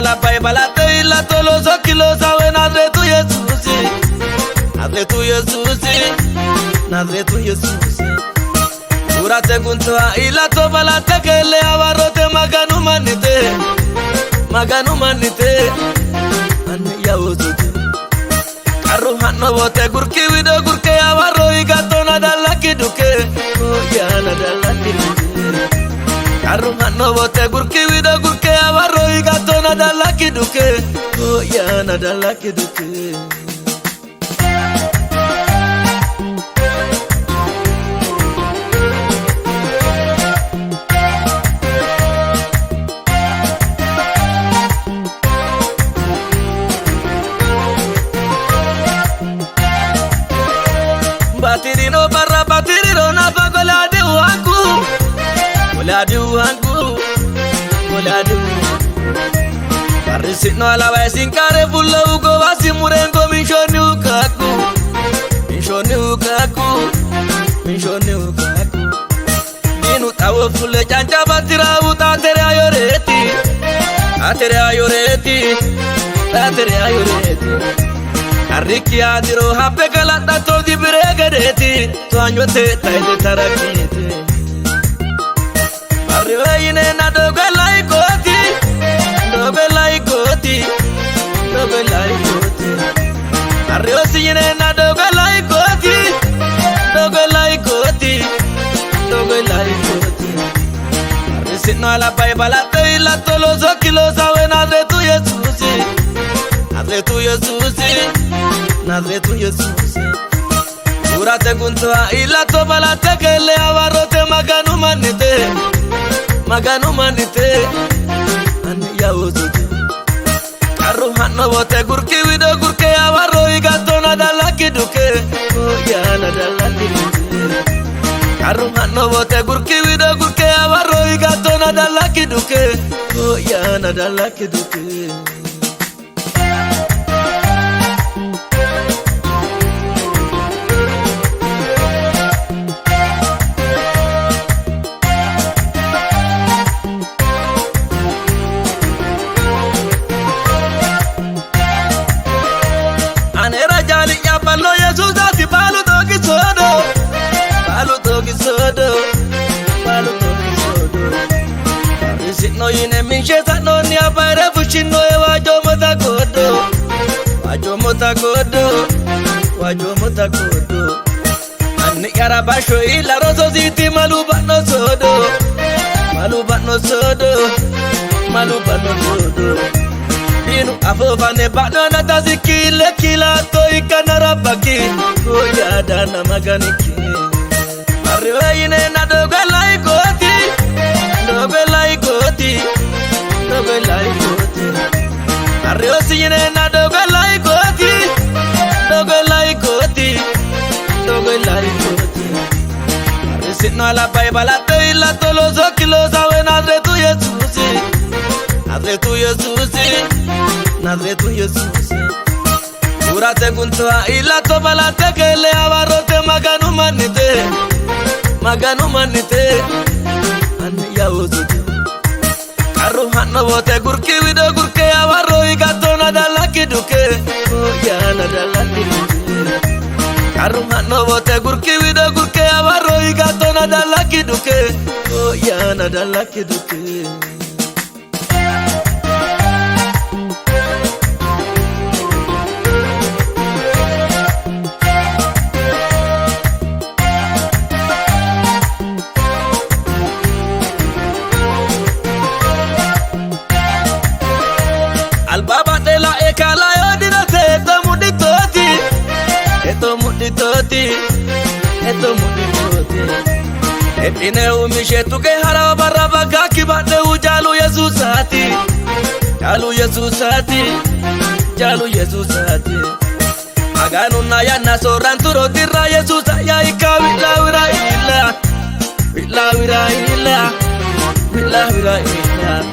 la baibalate y la tolos aquí lo saben. Nazre tu Jesús, Nazre tu Jesús, Nazre tu Jesús. Urate kuntua y la tobalate que le abarrote maganu manite, maganu manite. Ane ya ozuti. Arrohan no bote gurki wido gurke abarro y gato nada la kiduke, oh ya nada la kiduke. Arrohan no bote gurki wido gurke abarro y gato nada la kiduke, oh ya nada la kiduke. Batirino barra batirino na bagoladi wangu, goladi wangu, goladi. Parisino ala basin kare fulla ugo basi murengo minshoni ukaku, minshoni ukaku, minshoni ukaku. Dinu tawo fulle chancha batira uta tere ayoreti, atere ayoreti, atere ayoreti. Arricchi adiro happe galata to di bregadeti to anyote taide tarakiti arrivine na doga laikoti doga laikoti doga laikoti arriosine na doga laikoti doga laikoti doga laikoti arrisino ala baibalate la tolos aquí lo saben. Nazre tu Jesús, Nazre tu Jesús, Nazre tu Jesús. Urate kuntua y la tobalate que le abarrote maganu manite, maganu manite. Ane ya ozuti. Arrohan no bote gurki wido gurke abarro y gato nada la kiduke, oh ya nada la kiduke. Arrohan no bote gurki wido gurke abarro y gato nada la kiduke, oh ya nada la kiduke. No yine minshesa no ni apare fushino e wajo mota kodo, wajo mota kodo, wajo mota kodo. Ani yara basho ila rozo ziti maluba no sodo, maluba no sodo, maluba no sodo. Inu afofa ne bado na tazikile kila to ikanara baki, oya dana maganiki. Arriwe yine na doga laikoti, doga laikoti, doga laikoti. Arriosine na doga laikoti, doga laikoti, doga laikoti. Arrisino ala baibalate y la tolos aquí lo saben. Nazre tu Jesús, Nazre tu Jesús, Nazre tu Jesús. Urate kuntua y la tobalate que le abarrote maganu manite, maganu manite. Ane ya ozuti. Arrohan no bote gurki wido gurke abarro y gato nada la kiduke, oh ya nada la kiduke. Arrohan no bote gurki wido gurke abarro y gato nada la kiduke, oh ya nada la kiduke. Albaba de la ekala yo dinate eto muditoti, eto muditoti, eto muditoti. Epine umishe tuke hara baraba gaki bade ujalu Yesusati, jalu Yesusati, jalu Yesusati. Aganu na ya nasoran turo dirra Yesusa ya ikawila wira ila, wila wira ila, wila wira ila.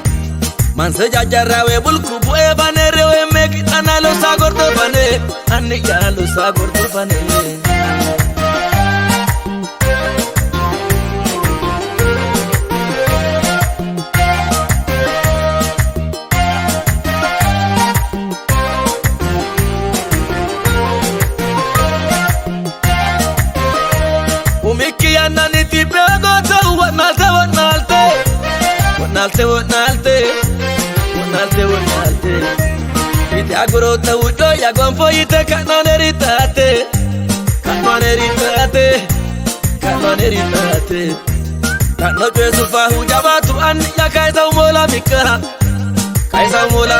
Manse jajara we bulku bue banere we meki analo sagordo bane, ani ya lo sagordo bane. wonalte iti agurota udo ya gonfo ite kanoneritate Kano Jesu fahu jabatu an ya kaisa mola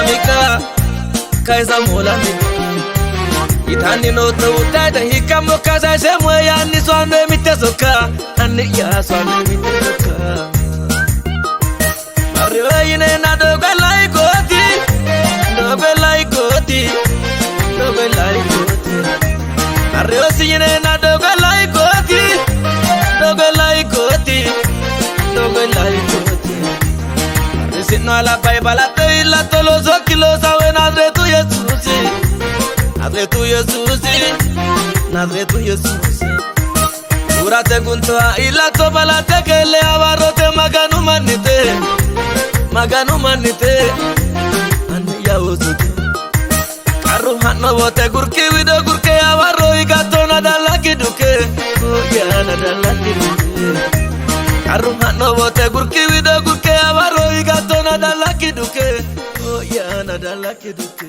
mika Itani no to tada hikamo kaza semwe ya ni swande mitesoka Ani ya swande mitesoka Mario ine na doga laikoti Mario si ine na doga laikoti Sitno ala pai balate illa toloso kilo sawe Nazretu Yesusi Urate guntoa illa to balate kele abarote maganu manite Ani ya osote Karu hatno bote gurki video gurke abaro igato nadalaki duke Oh ya nadalaki duke Karu hatno bote gurki video gurke abaro igato nadalaki duke Oh ya nadalaki duke